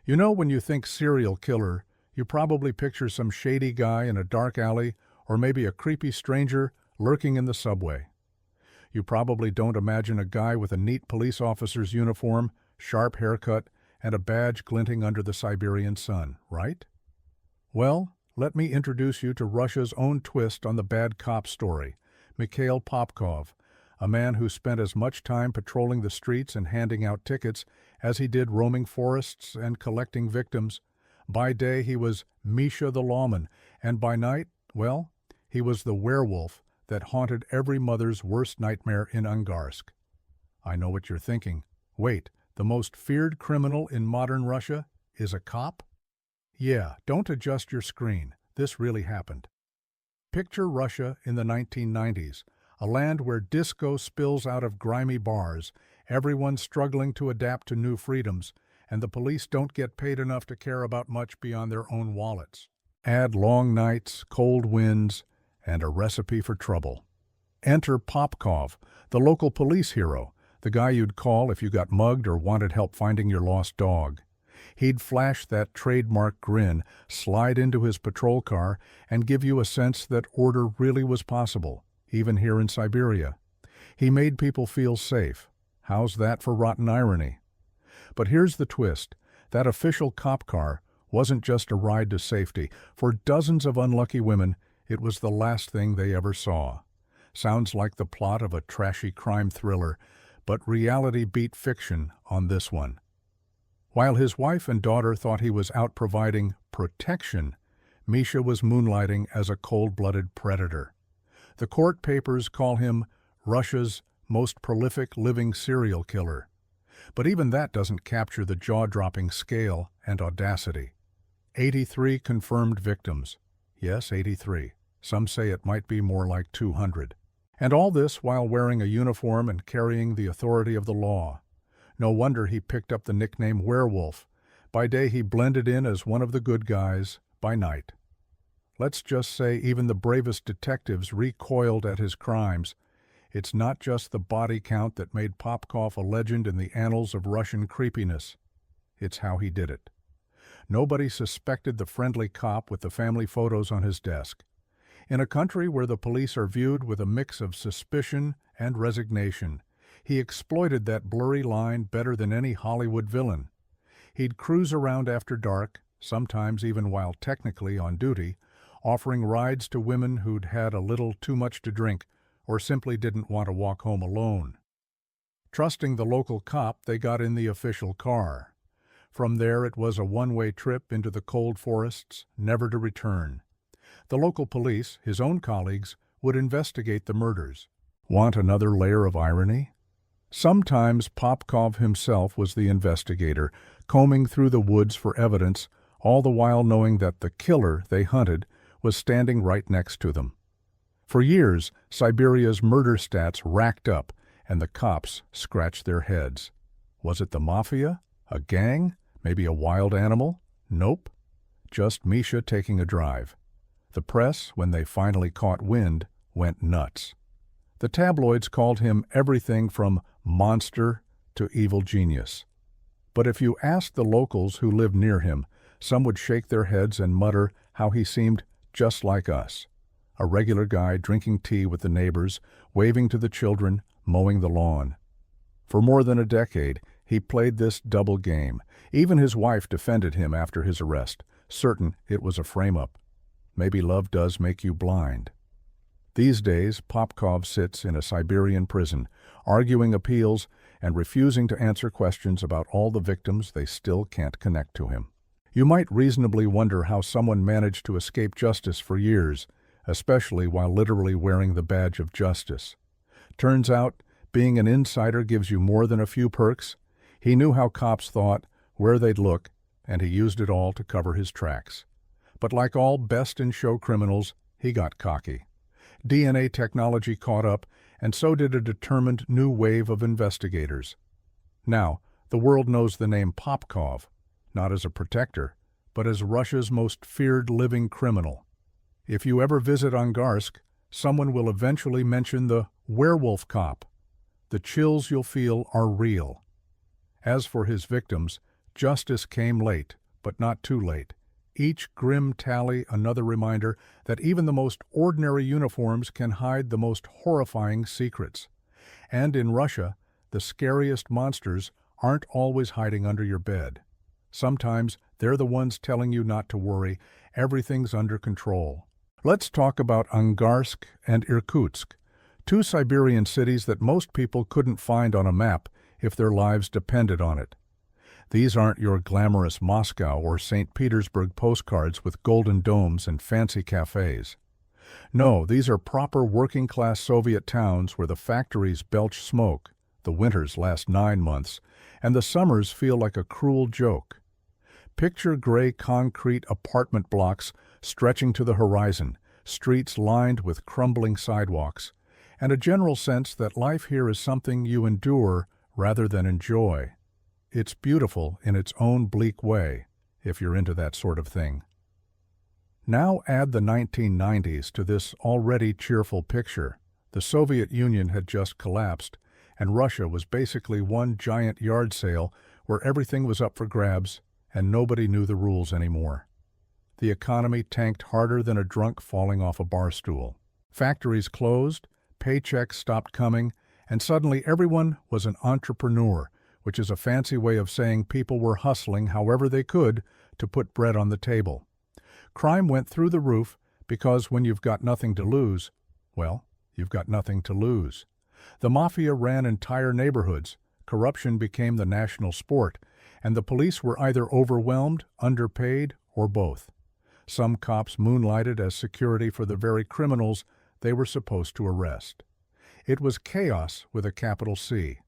You know, when you think serial killer, you probably picture some shady guy in a dark alley or maybe a creepy stranger lurking in the subway. You probably don't imagine a guy with a neat police officer's uniform, sharp haircut, and a badge glinting under the Siberian sun, right? Well, let me introduce you to Russia's own twist on the bad cop story, Mikhail Popkov, a man who spent as much time patrolling the streets and handing out tickets as he did roaming forests and collecting victims. By day he was Misha the lawman, and by night, well, he was the werewolf that haunted every mother's worst nightmare in Angarsk. I know what you're thinking. Wait, the most feared criminal in modern Russia is a cop? Yeah, don't adjust your screen. This really happened. Picture Russia in the 1990s, a land where disco spills out of grimy bars, everyone's struggling to adapt to new freedoms, and the police don't get paid enough to care about much beyond their own wallets. Add long nights, cold winds, and a recipe for trouble. Enter Popkov, the local police hero, the guy you'd call if you got mugged or wanted help finding your lost dog. He'd flash that trademark grin, slide into his patrol car, and give you a sense that order really was possible, even here in Siberia. He made people feel safe. How's that for rotten irony? But here's the twist. That official cop car wasn't just a ride to safety. For dozens of unlucky women, it was the last thing they ever saw. Sounds like the plot of a trashy crime thriller, but reality beat fiction on this one. While his wife and daughter thought he was out providing protection, Misha was moonlighting as a cold-blooded predator. The court papers call him Russia's most prolific living serial killer. But even that doesn't capture the jaw-dropping scale and audacity. 83 confirmed victims. Yes, 83. Some say it might be more like 200. And all this while wearing a uniform and carrying the authority of the law. No wonder he picked up the nickname Werewolf. By day he blended in as one of the good guys, by night. Let's just say even the bravest detectives recoiled at his crimes. It's not just the body count that made Popkov a legend in the annals of Russian creepiness. It's how he did it. Nobody suspected the friendly cop with the family photos on his desk. In a country where the police are viewed with a mix of suspicion and resignation, he exploited that blurry line better than any Hollywood villain. He'd cruise around after dark, sometimes even while technically on duty, offering rides to women who'd had a little too much to drink or simply didn't want to walk home alone. Trusting the local cop, they got in the official car. From there it was a one-way trip into the cold forests, never to return. The local police, his own colleagues, would investigate the murders. Want another layer of irony? Sometimes Popkov himself was the investigator, combing through the woods for evidence, all the while knowing that the killer they hunted was standing right next to them. For years, Siberia's murder stats racked up, and the cops scratched their heads. Was it the mafia? A gang? Maybe a wild animal? Nope. Just Misha taking a drive. The press, when they finally caught wind, went nuts. The tabloids called him everything from monster to evil genius. But if you asked the locals who lived near him, some would shake their heads and mutter how he seemed just like us. A regular guy drinking tea with the neighbors, waving to the children, mowing the lawn. For more than a decade, he played this double game. Even his wife defended him after his arrest, certain it was a frame-up. Maybe love does make you blind. These days, Popkov sits in a Siberian prison, arguing appeals and refusing to answer questions about all the victims they still can't connect to him. You might reasonably wonder how someone managed to escape justice for years, especially while literally wearing the badge of justice. Turns out, being an insider gives you more than a few perks. He knew how cops thought, where they'd look, and he used it all to cover his tracks. But like all best-in-show criminals, he got cocky. DNA technology caught up, and so did a determined new wave of investigators. Now, the world knows the name Popkov, not as a protector, but as Russia's most feared living criminal. If you ever visit Angarsk, someone will eventually mention the werewolf cop. The chills you'll feel are real. As for his victims, justice came late, but not too late. Each grim tally another reminder that even the most ordinary uniforms can hide the most horrifying secrets. And in Russia, the scariest monsters aren't always hiding under your bed. Sometimes they're the ones telling you not to worry, everything's under control. Let's talk about Angarsk and Irkutsk, two Siberian cities that most people couldn't find on a map if their lives depended on it. These aren't your glamorous Moscow or St. Petersburg postcards with golden domes and fancy cafes. No, these are proper working-class Soviet towns where the factories belch smoke, the winters last 9 months, and the summers feel like a cruel joke. Picture gray concrete apartment blocks stretching to the horizon, streets lined with crumbling sidewalks, and a general sense that life here is something you endure rather than enjoy. It's beautiful in its own bleak way, if you're into that sort of thing. Now add the 1990s to this already cheerful picture. The Soviet Union had just collapsed, and Russia was basically one giant yard sale where everything was up for grabs and nobody knew the rules anymore. The economy tanked harder than a drunk falling off a bar stool. Factories closed, paychecks stopped coming, and suddenly everyone was an entrepreneur, which is a fancy way of saying people were hustling however they could to put bread on the table. Crime went through the roof because when you've got nothing to lose, well, you've got nothing to lose. The mafia ran entire neighborhoods, corruption became the national sport, and the police were either overwhelmed, underpaid, or both. Some cops moonlighted as security for the very criminals they were supposed to arrest. It was chaos with a capital C.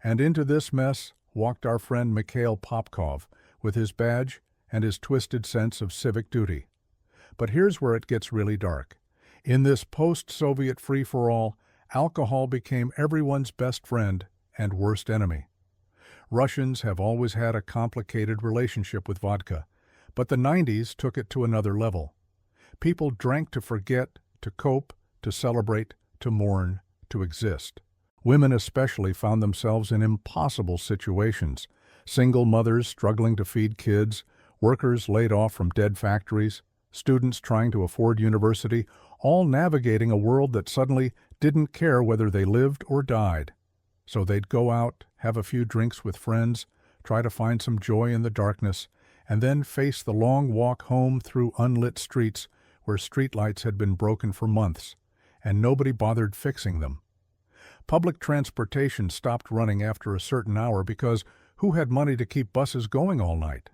And into this mess walked our friend Mikhail Popkov with his badge and his twisted sense of civic duty. But here's where it gets really dark. In this post-Soviet free-for-all, alcohol became everyone's best friend and worst enemy. Russians have always had a complicated relationship with vodka, but the 90s took it to another level. People drank to forget, to cope, to celebrate, to mourn, to exist. Women especially found themselves in impossible situations. Single mothers struggling to feed kids, workers laid off from dead factories, students trying to afford university, all navigating a world that suddenly didn't care whether they lived or died. So they'd go out, have a few drinks with friends, try to find some joy in the darkness, and then face the long walk home through unlit streets where streetlights had been broken for months, and nobody bothered fixing them. Public transportation stopped running after a certain hour because who had money to keep buses going all night?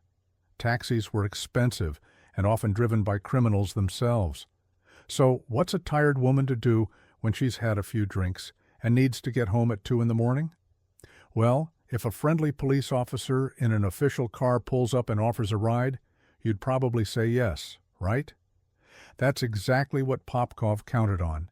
Taxis were expensive and often driven by criminals themselves. So what's a tired woman to do when she's had a few drinks and needs to get home at 2 in the morning? Well, if a friendly police officer in an official car pulls up and offers a ride, you'd probably say yes, right? That's exactly what Popkov counted on.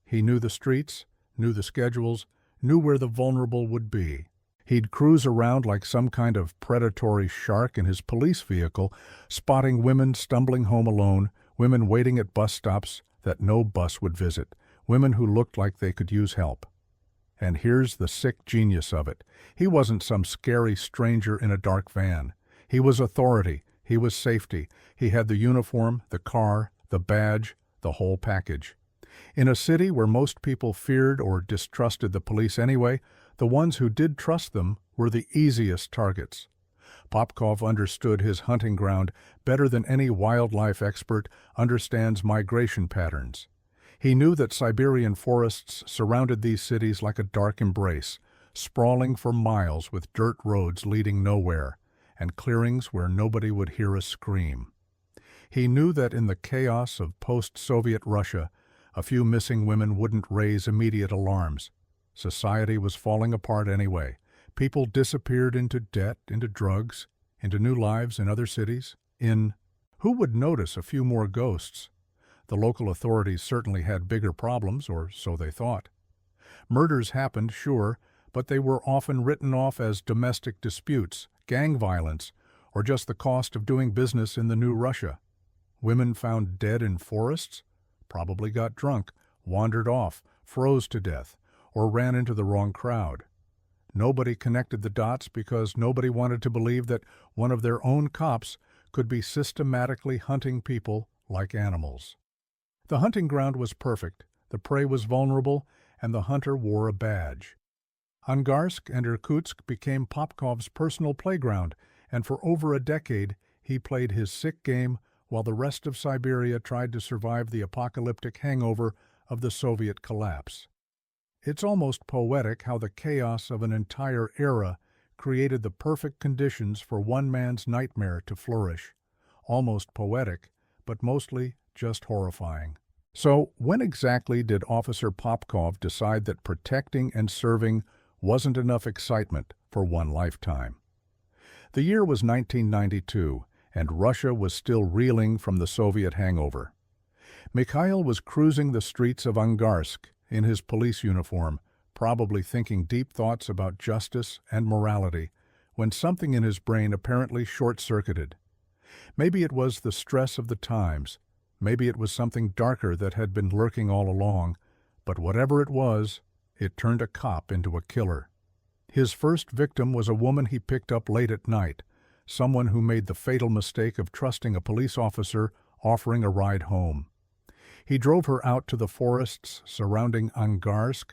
He knew the streets, knew the schedules, knew where the vulnerable would be. He'd cruise around like some kind of predatory shark in his police vehicle, spotting women stumbling home alone, women waiting at bus stops that no bus would visit, women who looked like they could use help. And here's the sick genius of it. He wasn't some scary stranger in a dark van. He was authority. He was safety. He had the uniform, the car, the badge, the whole package. In a city where most people feared or distrusted the police anyway, the ones who did trust them were the easiest targets. Popkov understood his hunting ground better than any wildlife expert understands migration patterns. He knew that Siberian forests surrounded these cities like a dark embrace, sprawling for miles with dirt roads leading nowhere, and clearings where nobody would hear a scream. He knew that in the chaos of post-Soviet Russia, a few missing women wouldn't raise immediate alarms. Society was falling apart anyway. People disappeared into debt, into drugs, into new lives in other cities. Who would notice a few more ghosts? The local authorities certainly had bigger problems, or so they thought. Murders happened, sure, but they were often written off as domestic disputes, gang violence, or just the cost of doing business in the new Russia. Women found dead in forests? Probably got drunk, wandered off, froze to death, or ran into the wrong crowd. Nobody connected the dots because nobody wanted to believe that one of their own cops could be systematically hunting people like animals. The hunting ground was perfect, the prey was vulnerable, and the hunter wore a badge. Angarsk and Irkutsk became Popkov's personal playground, and for over a decade he played his sick game while the rest of Siberia tried to survive the apocalyptic hangover of the Soviet collapse. It's almost poetic how the chaos of an entire era created the perfect conditions for one man's nightmare to flourish. Almost poetic, but mostly just horrifying. So, when exactly did Officer Popkov decide that protecting and serving wasn't enough excitement for one lifetime? The year was 1992, and Russia was still reeling from the Soviet hangover. Mikhail was cruising the streets of Angarsk in his police uniform, probably thinking deep thoughts about justice and morality, when something in his brain apparently short-circuited. Maybe it was the stress of the times, maybe it was something darker that had been lurking all along, but whatever it was, it turned a cop into a killer. His first victim was a woman he picked up late at night, someone who made the fatal mistake of trusting a police officer offering a ride home. He drove her out to the forests surrounding Angarsk,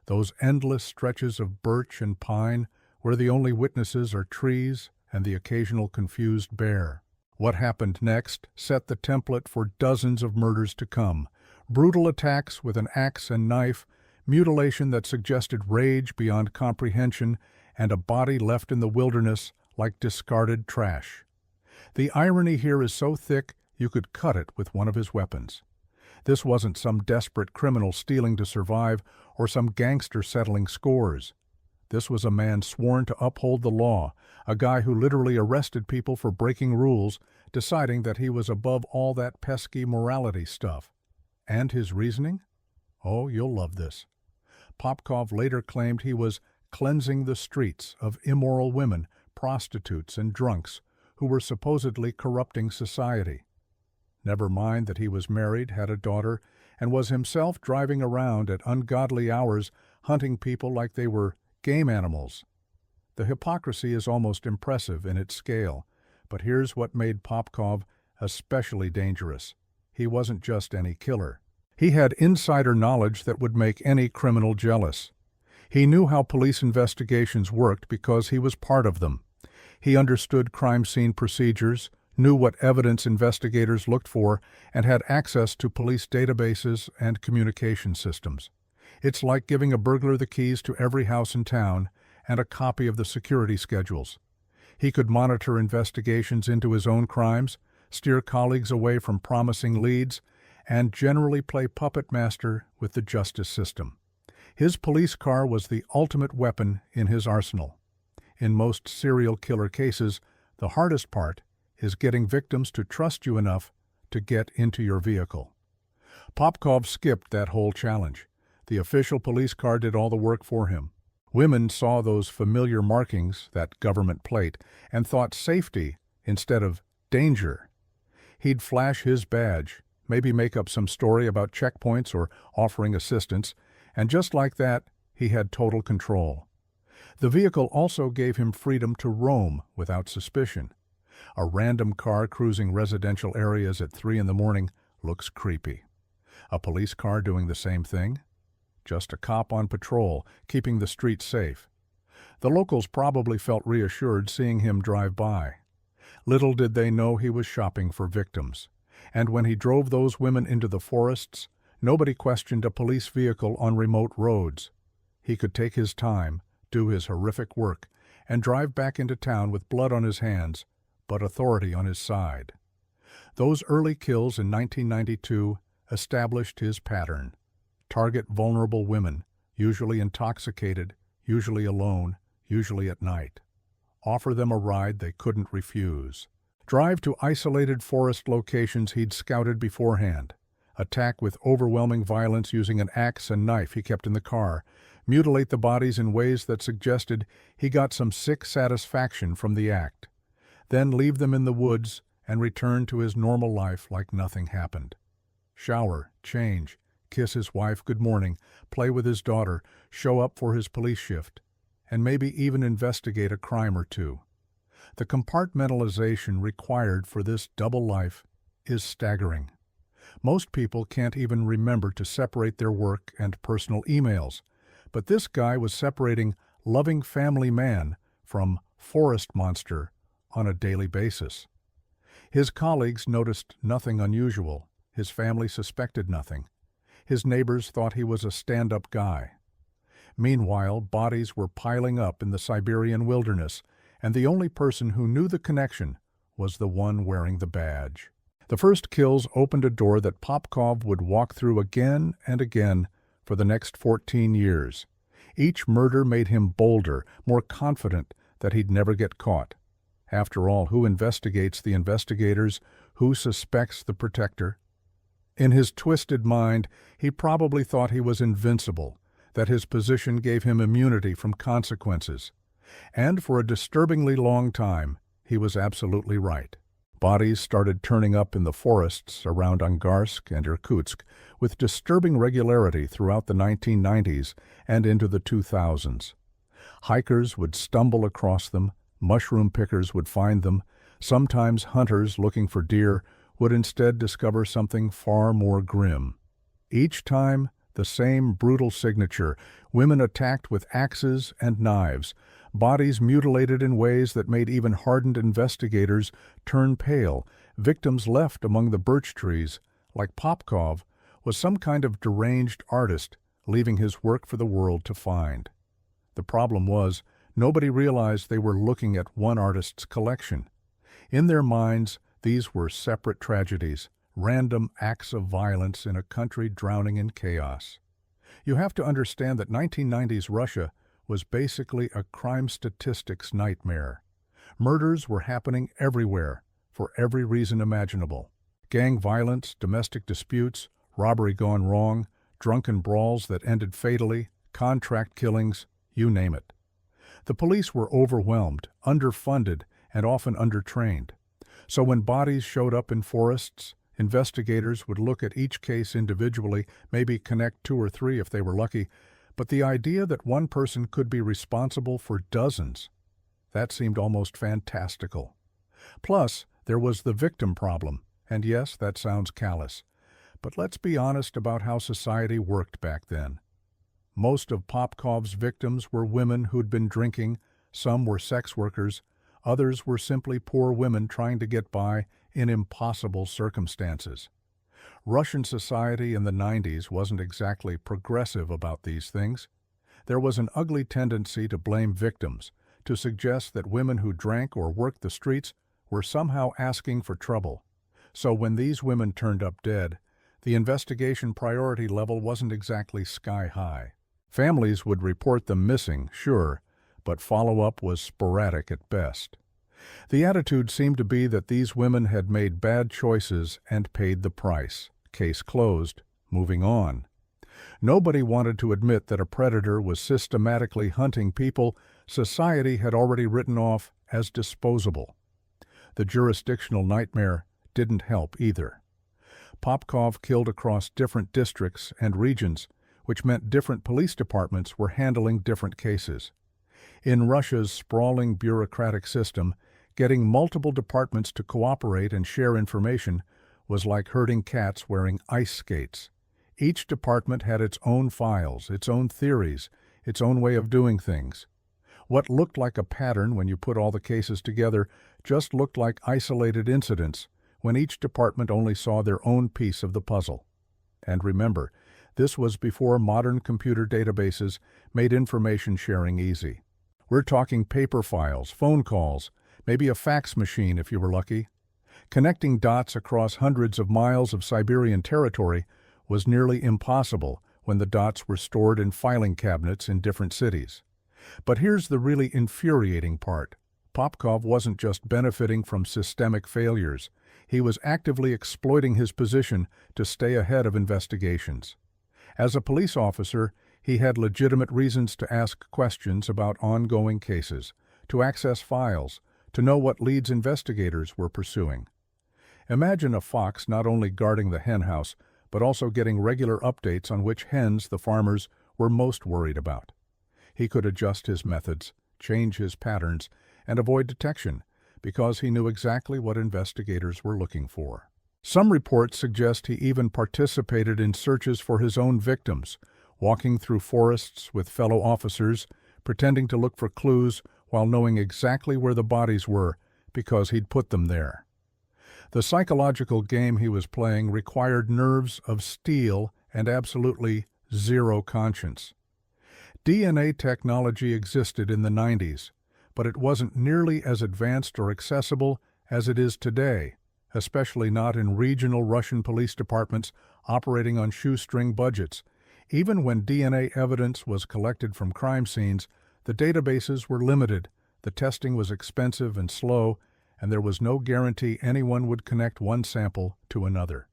those endless stretches of birch and pine where the only witnesses are trees and the occasional confused bear. What happened next set the template for dozens of murders to come. Brutal attacks with an axe and knife, mutilation that suggested rage beyond comprehension, and a body left in the wilderness like discarded trash. The irony here is so thick you could cut it with one of his weapons. This wasn't some desperate criminal stealing to survive or some gangster settling scores. This was a man sworn to uphold the law, a guy who literally arrested people for breaking rules, deciding that he was above all that pesky morality stuff. And his reasoning? Oh, you'll love this. Popkov later claimed he was cleansing the streets of immoral women, prostitutes, and drunks who were supposedly corrupting society. Never mind that he was married, had a daughter, and was himself driving around at ungodly hours hunting people like they were game animals. The hypocrisy is almost impressive in its scale, but here's what made Popkov especially dangerous. He wasn't just any killer. He had insider knowledge that would make any criminal jealous. He knew how police investigations worked because he was part of them. He understood crime scene procedures, knew what evidence investigators looked for, and had access to police databases and communication systems. It's like giving a burglar the keys to every house in town and a copy of the security schedules. He could monitor investigations into his own crimes, steer colleagues away from promising leads, and generally play puppet master with the justice system. His police car was the ultimate weapon in his arsenal. In most serial killer cases, the hardest part is getting victims to trust you enough to get into your vehicle. Popkov skipped that whole challenge. The official police car did all the work for him. Women saw those familiar markings, that government plate, and thought safety instead of danger. He'd flash his badge, maybe make up some story about checkpoints or offering assistance, and just like that, he had total control. The vehicle also gave him freedom to roam without suspicion. A random car cruising residential areas at 3 in the morning looks creepy. A police car doing the same thing? Just a cop on patrol, keeping the streets safe. The locals probably felt reassured seeing him drive by. Little did they know he was shopping for victims. And when he drove those women into the forests, nobody questioned a police vehicle on remote roads. He could take his time, do his horrific work, and drive back into town with blood on his hands, but authority on his side. Those early kills in 1992 established his pattern. Target vulnerable women, usually intoxicated, usually alone, usually at night. Offer them a ride they couldn't refuse. Drive to isolated forest locations he'd scouted beforehand. Attack with overwhelming violence using an axe and knife he kept in the car. Mutilate the bodies in ways that suggested he got some sick satisfaction from the act. Then leave them in the woods and return to his normal life like nothing happened. Shower, change, kiss his wife good morning, play with his daughter, show up for his police shift. and maybe even investigate a crime or two. The compartmentalization required for this double life is staggering. Most people can't even remember to separate their work and personal emails, but this guy was separating loving family man from forest monster on a daily basis. His colleagues noticed nothing unusual. His family suspected nothing. His neighbors thought he was a stand-up guy. Meanwhile, bodies were piling up in the Siberian wilderness, and the only person who knew the connection was the one wearing the badge. The first kills opened a door that Popkov would walk through again and again for the next 14 years. Each murder made him bolder, more confident that he'd never get caught. After all, who investigates the investigators? Who suspects the protector? In his twisted mind, he probably thought he was invincible, that his position gave him immunity from consequences. And for a disturbingly long time, he was absolutely right. Bodies started turning up in the forests around Angarsk and Irkutsk with disturbing regularity throughout the 1990s and into the 2000s. Hikers would stumble across them, mushroom pickers would find them, sometimes hunters looking for deer would instead discover something far more grim. Each time, the same brutal signature: women attacked with axes and knives, bodies mutilated in ways that made even hardened investigators turn pale, victims left among the birch trees, like Popkov, was some kind of deranged artist leaving his work for the world to find. The problem was, nobody realized they were looking at one artist's collection. In their minds, these were separate tragedies, random acts of violence in a country drowning in chaos. You have to understand that 1990s Russia was basically a crime statistics nightmare. Murders were happening everywhere, for every reason imaginable. Gang violence, domestic disputes, robbery gone wrong, drunken brawls that ended fatally, contract killings, you name it. The police were overwhelmed, underfunded, and often undertrained. So when bodies showed up in forests, investigators would look at each case individually, maybe connect 2 or 3 if they were lucky, but the idea that one person could be responsible for dozens, that seemed almost fantastical. Plus, there was the victim problem, and yes, that sounds callous. But let's be honest about how society worked back then. Most of Popkov's victims were women who'd been drinking, some were sex workers, others were simply poor women trying to get by in impossible circumstances. Russian society in the 90s wasn't exactly progressive about these things. There was an ugly tendency to blame victims, to suggest that women who drank or worked the streets were somehow asking for trouble. So when these women turned up dead, the investigation priority level wasn't exactly sky high. Families would report them missing, sure, but follow-up was sporadic at best. The attitude seemed to be that these women had made bad choices and paid the price. Case closed, moving on. Nobody wanted to admit that a predator was systematically hunting people society had already written off as disposable. The jurisdictional nightmare didn't help either. Popkov killed across different districts and regions, which meant different police departments were handling different cases. In Russia's sprawling bureaucratic system, getting multiple departments to cooperate and share information was like herding cats wearing ice skates. Each department had its own files, its own theories, its own way of doing things. What looked like a pattern when you put all the cases together just looked like isolated incidents when each department only saw their own piece of the puzzle. And remember, this was before modern computer databases made information sharing easy. We're talking paper files, phone calls, maybe a fax machine if you were lucky. Connecting dots across hundreds of miles of Siberian territory was nearly impossible when the dots were stored in filing cabinets in different cities. But here's the really infuriating part. Popkov wasn't just benefiting from systemic failures. He was actively exploiting his position to stay ahead of investigations. As a police officer, he had legitimate reasons to ask questions about ongoing cases, to access files, to know what leads investigators were pursuing. Imagine a fox not only guarding the henhouse, but also getting regular updates on which hens the farmers were most worried about. He could adjust his methods, change his patterns, and avoid detection, because he knew exactly what investigators were looking for. Some reports suggest he even participated in searches for his own victims, walking through forests with fellow officers, pretending to look for clues while knowing exactly where the bodies were because he'd put them there. The psychological game he was playing required nerves of steel and absolutely zero conscience. DNA technology existed in the 90s, but it wasn't nearly as advanced or accessible as it is today, especially not in regional Russian police departments operating on shoestring budgets. Even when DNA evidence was collected from crime scenes, the databases were limited, the testing was expensive and slow, and there was no guarantee anyone would connect one sample to another.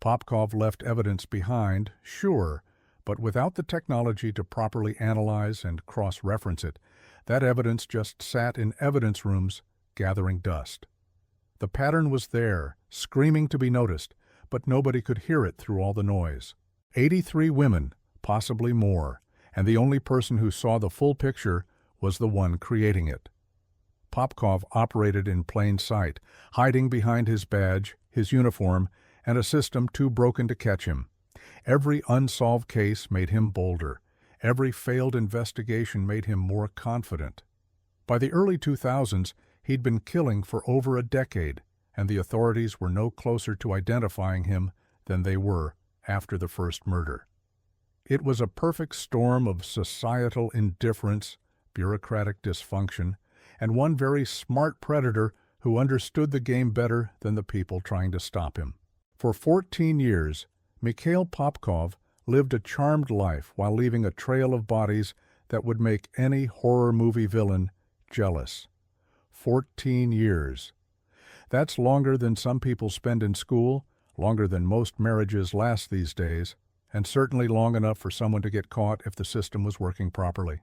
Popkov left evidence behind, sure, but without the technology to properly analyze and cross-reference it, that evidence just sat in evidence rooms, gathering dust. The pattern was there, screaming to be noticed, but nobody could hear it through all the noise. 83 women, possibly more, and the only person who saw the full picture was the one creating it. Popkov operated in plain sight, hiding behind his badge, his uniform, and a system too broken to catch him. Every unsolved case made him bolder. Every failed investigation made him more confident. By the early 2000s, he'd been killing for over a decade, and the authorities were no closer to identifying him than they were after the first murder. It was a perfect storm of societal indifference, bureaucratic dysfunction, and one very smart predator who understood the game better than the people trying to stop him. For 14 years, Mikhail Popkov lived a charmed life while leaving a trail of bodies that would make any horror movie villain jealous. 14 years. That's longer than some people spend in school, longer than most marriages last these days, and certainly long enough for someone to get caught if the system was working properly.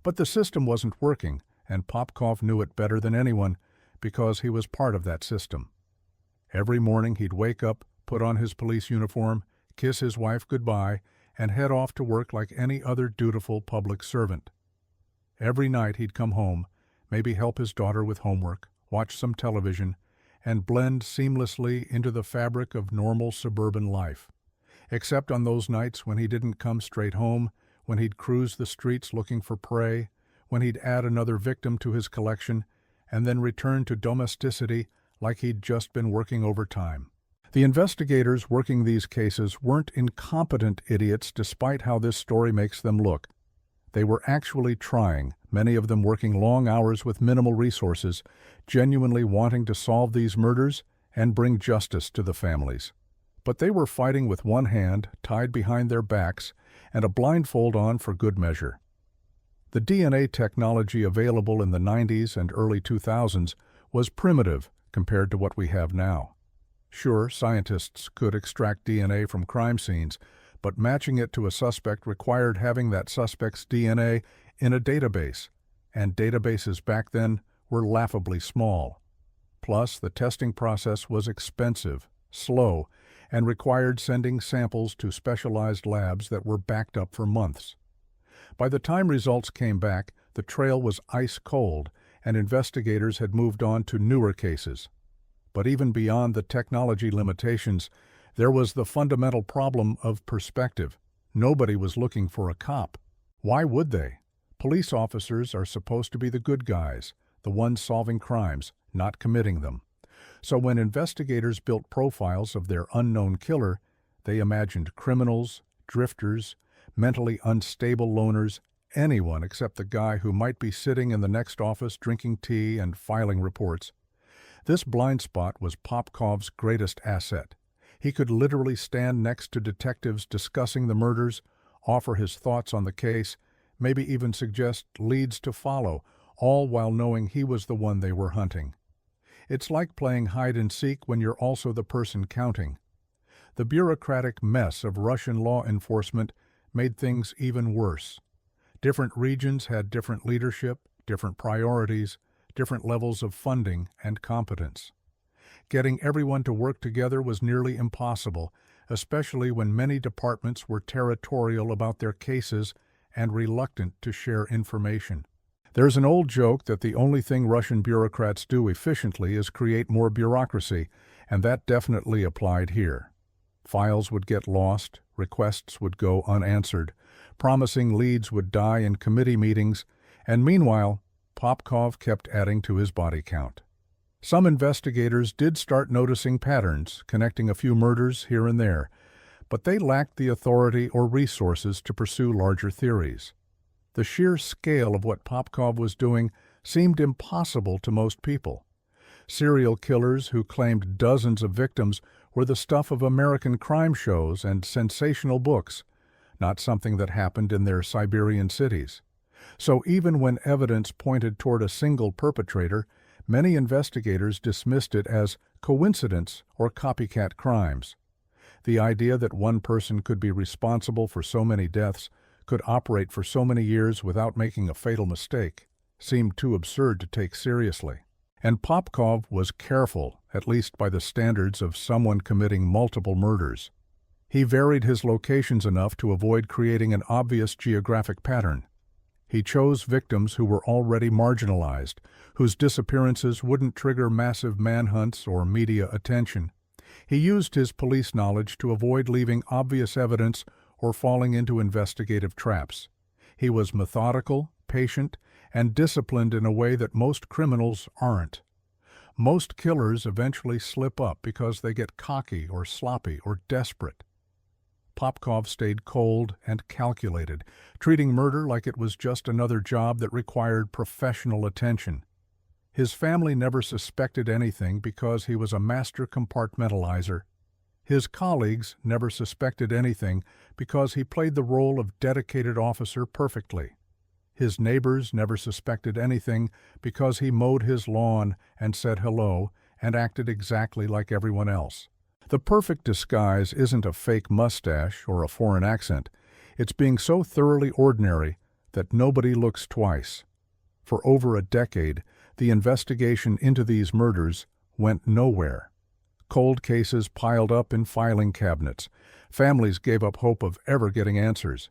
But the system wasn't working, and Popkov knew it better than anyone because he was part of that system. Every morning he'd wake up, put on his police uniform, kiss his wife goodbye, and head off to work like any other dutiful public servant. Every night he'd come home, maybe help his daughter with homework, watch some television, and blend seamlessly into the fabric of normal suburban life. Except on those nights when he didn't come straight home, when he'd cruise the streets looking for prey, when he'd add another victim to his collection, and then return to domesticity like he'd just been working overtime. The investigators working these cases weren't incompetent idiots despite how this story makes them look. They were actually trying, many of them working long hours with minimal resources, genuinely wanting to solve these murders and bring justice to the families. But they were fighting with one hand tied behind their backs and a blindfold on for good measure. The DNA technology available in the 90s and early 2000s was primitive compared to what we have now. Sure, scientists could extract DNA from crime scenes, but matching it to a suspect required having that suspect's DNA in a database, and databases back then were laughably small. Plus, the testing process was expensive, slow, and required sending samples to specialized labs that were backed up for months. By the time results came back, the trail was ice cold, and investigators had moved on to newer cases. But even beyond the technology limitations, there was the fundamental problem of perspective. Nobody was looking for a cop. Why would they? Police officers are supposed to be the good guys, the ones solving crimes, not committing them. So when investigators built profiles of their unknown killer, they imagined criminals, drifters, mentally unstable loners, anyone except the guy who might be sitting in the next office drinking tea and filing reports. This blind spot was Popkov's greatest asset. He could literally stand next to detectives discussing the murders, offer his thoughts on the case, maybe even suggest leads to follow, all while knowing he was the one they were hunting. It's like playing hide-and-seek when you're also the person counting. The bureaucratic mess of Russian law enforcement made things even worse. Different regions had different leadership, different priorities, different levels of funding and competence. Getting everyone to work together was nearly impossible, especially when many departments were territorial about their cases and reluctant to share information. There's an old joke that the only thing Russian bureaucrats do efficiently is create more bureaucracy, and that definitely applied here. Files would get lost, requests would go unanswered, promising leads would die in committee meetings, and meanwhile, Popkov kept adding to his body count. Some investigators did start noticing patterns, connecting a few murders here and there, but they lacked the authority or resources to pursue larger theories. The sheer scale of what Popkov was doing seemed impossible to most people. Serial killers who claimed dozens of victims were the stuff of American crime shows and sensational books, not something that happened in their Siberian cities. So even when evidence pointed toward a single perpetrator, many investigators dismissed it as coincidence or copycat crimes. The idea that one person could be responsible for so many deaths, could operate for so many years without making a fatal mistake, seemed too absurd to take seriously. And Popkov was careful, at least by the standards of someone committing multiple murders. He varied his locations enough to avoid creating an obvious geographic pattern. He chose victims who were already marginalized, whose disappearances wouldn't trigger massive manhunts or media attention. He used his police knowledge to avoid leaving obvious evidence or falling into investigative traps. He was methodical, patient, and disciplined in a way that most criminals aren't. Most killers eventually slip up because they get cocky or sloppy or desperate. Popkov stayed cold and calculated, treating murder like it was just another job that required professional attention. His family never suspected anything because he was a master compartmentalizer. His colleagues never suspected anything because he played the role of dedicated officer perfectly. His neighbors never suspected anything because he mowed his lawn and said hello and acted exactly like everyone else. The perfect disguise isn't a fake mustache or a foreign accent. It's being so thoroughly ordinary that nobody looks twice. For over a decade, the investigation into these murders went nowhere. Cold cases piled up in filing cabinets. Families gave up hope of ever getting answers.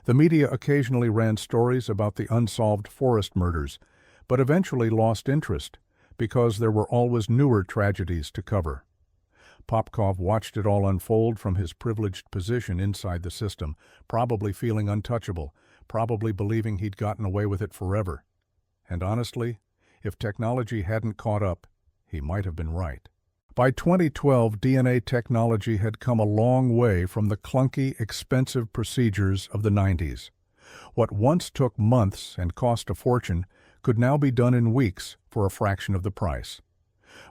The media occasionally ran stories about the unsolved forest murders, but eventually lost interest because there were always newer tragedies to cover. Popkov watched it all unfold from his privileged position inside the system, probably feeling untouchable, probably believing he'd gotten away with it forever. And honestly, if technology hadn't caught up, he might have been right. By 2012, DNA technology had come a long way from the clunky, expensive procedures of the 90s. What once took months and cost a fortune could now be done in weeks for a fraction of the price.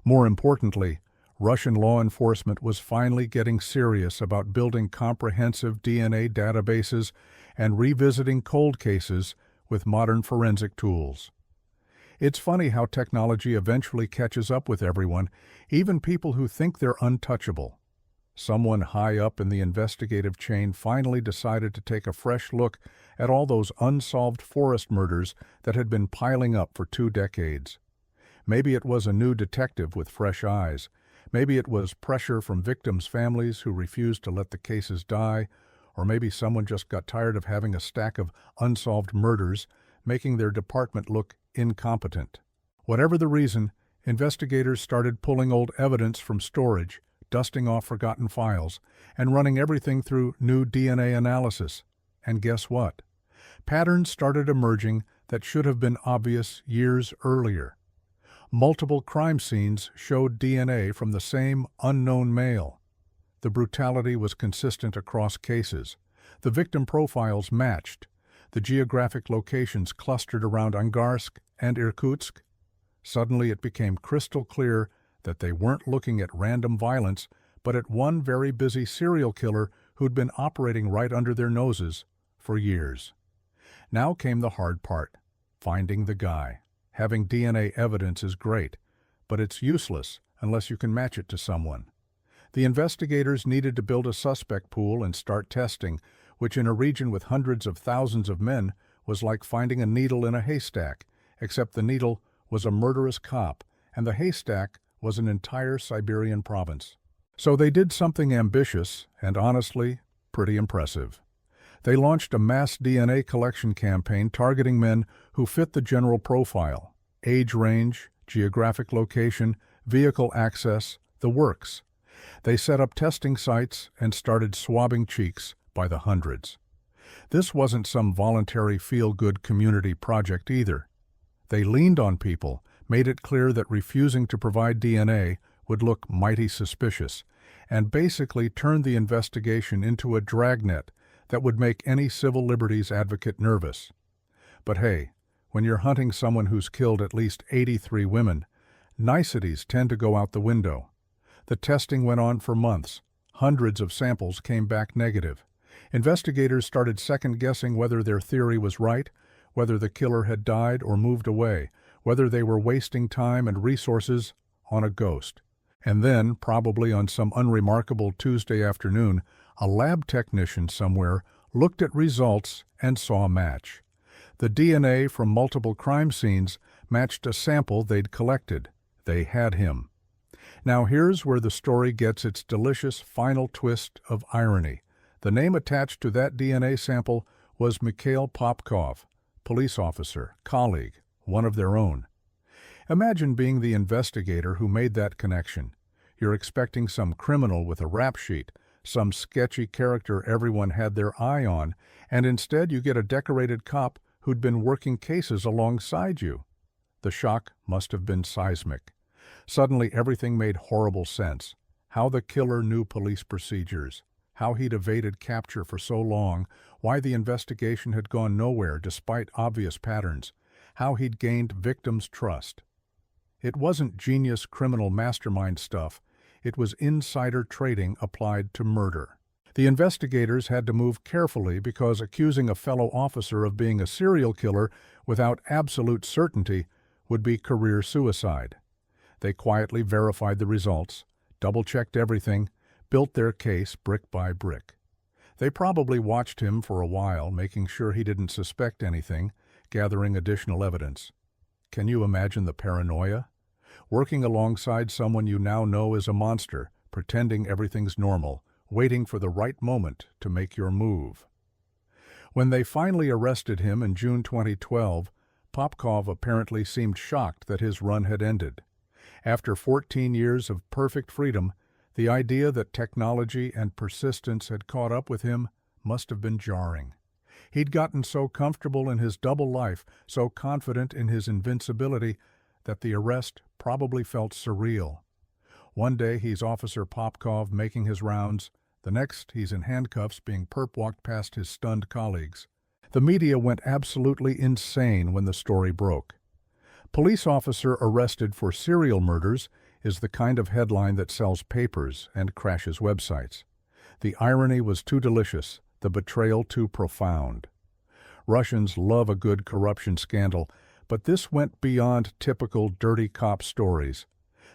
More importantly, Russian law enforcement was finally getting serious about building comprehensive DNA databases and revisiting cold cases with modern forensic tools. It's funny how technology eventually catches up with everyone, even people who think they're untouchable. Someone high up in the investigative chain finally decided to take a fresh look at all those unsolved forest murders that had been piling up for 2 decades. Maybe it was a new detective with fresh eyes. Maybe it was pressure from victims' families who refused to let the cases die, or maybe someone just got tired of having a stack of unsolved murders, making their department look incompetent. Whatever the reason, investigators started pulling old evidence from storage, dusting off forgotten files, and running everything through new DNA analysis. And guess what? Patterns started emerging that should have been obvious years earlier. Multiple crime scenes showed DNA from the same unknown male. The brutality was consistent across cases. The victim profiles matched. The geographic locations clustered around Angarsk and Irkutsk. Suddenly it became crystal clear that they weren't looking at random violence, but at one very busy serial killer who'd been operating right under their noses for years. Now came the hard part, finding the guy. Having DNA evidence is great, but it's useless unless you can match it to someone. The investigators needed to build a suspect pool and start testing, which in a region with hundreds of thousands of men was like finding a needle in a haystack, except the needle was a murderous cop, and the haystack was an entire Siberian province. So they did something ambitious and honestly pretty impressive. They launched a mass DNA collection campaign targeting men who fit the general profile: age range, geographic location, vehicle access, the works. They set up testing sites and started swabbing cheeks by the hundreds. This wasn't some voluntary feel-good community project either. They leaned on people, made it clear that refusing to provide DNA would look mighty suspicious, and basically turned the investigation into a dragnet that would make any civil liberties advocate nervous. But hey, when you're hunting someone who's killed at least 83 women, niceties tend to go out the window. The testing went on for months. Hundreds of samples came back negative. Investigators started second-guessing whether their theory was right, whether the killer had died or moved away, whether they were wasting time and resources on a ghost. And then, probably on some unremarkable Tuesday afternoon, a lab technician somewhere looked at results and saw a match. The DNA from multiple crime scenes matched a sample they'd collected. They had him. Now here's where the story gets its delicious final twist of irony. The name attached to that DNA sample was Mikhail Popkov, police officer, colleague, one of their own. Imagine being the investigator who made that connection. You're expecting some criminal with a rap sheet, some sketchy character everyone had their eye on, and instead you get a decorated cop who'd been working cases alongside you. The shock must have been seismic. Suddenly everything made horrible sense. How the killer knew police procedures, how he'd evaded capture for so long, why the investigation had gone nowhere despite obvious patterns, how he'd gained victims' trust. It wasn't genius criminal mastermind stuff, it was insider trading applied to murder. The investigators had to move carefully because accusing a fellow officer of being a serial killer without absolute certainty would be career suicide. They quietly verified the results, double-checked everything, built their case brick by brick. They probably watched him for a while, making sure he didn't suspect anything, gathering additional evidence. Can you imagine the paranoia? Working alongside someone you now know is a monster, pretending everything's normal, waiting for the right moment to make your move. When they finally arrested him in June 2012, Popkov apparently seemed shocked that his run had ended. After 14 years of perfect freedom, the idea that technology and persistence had caught up with him must have been jarring. He'd gotten so comfortable in his double life, so confident in his invincibility, that the arrest probably felt surreal. One day he's Officer Popkov making his rounds, the next he's in handcuffs being perp-walked past his stunned colleagues. The media went absolutely insane when the story broke. Police officer arrested for serial murders is the kind of headline that sells papers and crashes websites. The irony was too delicious, the betrayal too profound. Russians love a good corruption scandal, but this went beyond typical dirty cop stories.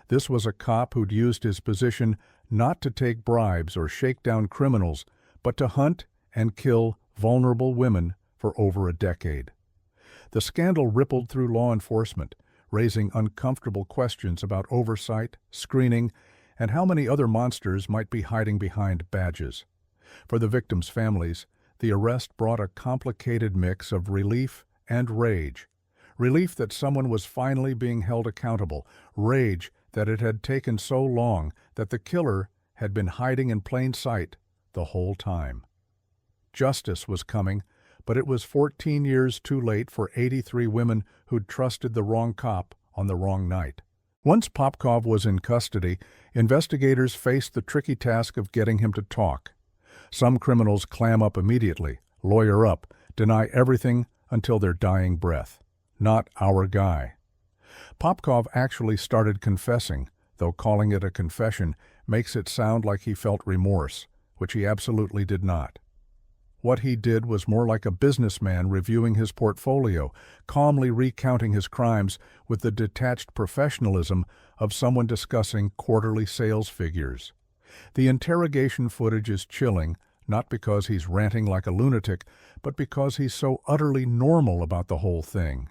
This was a cop who'd used his position not to take bribes or shake down criminals, but to hunt and kill vulnerable women for over a decade. The scandal rippled through law enforcement, raising uncomfortable questions about oversight, screening, and how many other monsters might be hiding behind badges. For the victims' families, the arrest brought a complicated mix of relief and rage. Relief that someone was finally being held accountable, rage that it had taken so long that the killer had been hiding in plain sight the whole time. Justice was coming, but it was 14 years too late for 83 women who'd trusted the wrong cop on the wrong night. Once Popkov was in custody, investigators faced the tricky task of getting him to talk. Some criminals clam up immediately, lawyer up, deny everything until their dying breath. Not our guy. Popkov actually started confessing, though calling it a confession makes it sound like he felt remorse, which he absolutely did not. What he did was more like a businessman reviewing his portfolio, calmly recounting his crimes with the detached professionalism of someone discussing quarterly sales figures. The interrogation footage is chilling, not because he's ranting like a lunatic, but because he's so utterly normal about the whole thing.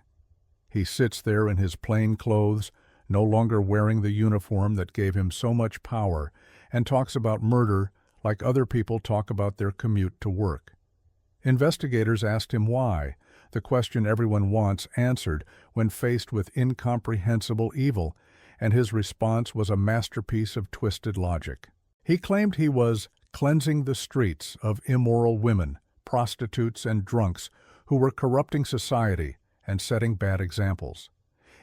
He sits there in his plain clothes, no longer wearing the uniform that gave him so much power, and talks about murder like other people talk about their commute to work. Investigators asked him why, the question everyone wants answered when faced with incomprehensible evil, and his response was a masterpiece of twisted logic. He claimed he was cleansing the streets of immoral women, prostitutes, and drunks who were corrupting society and setting bad examples.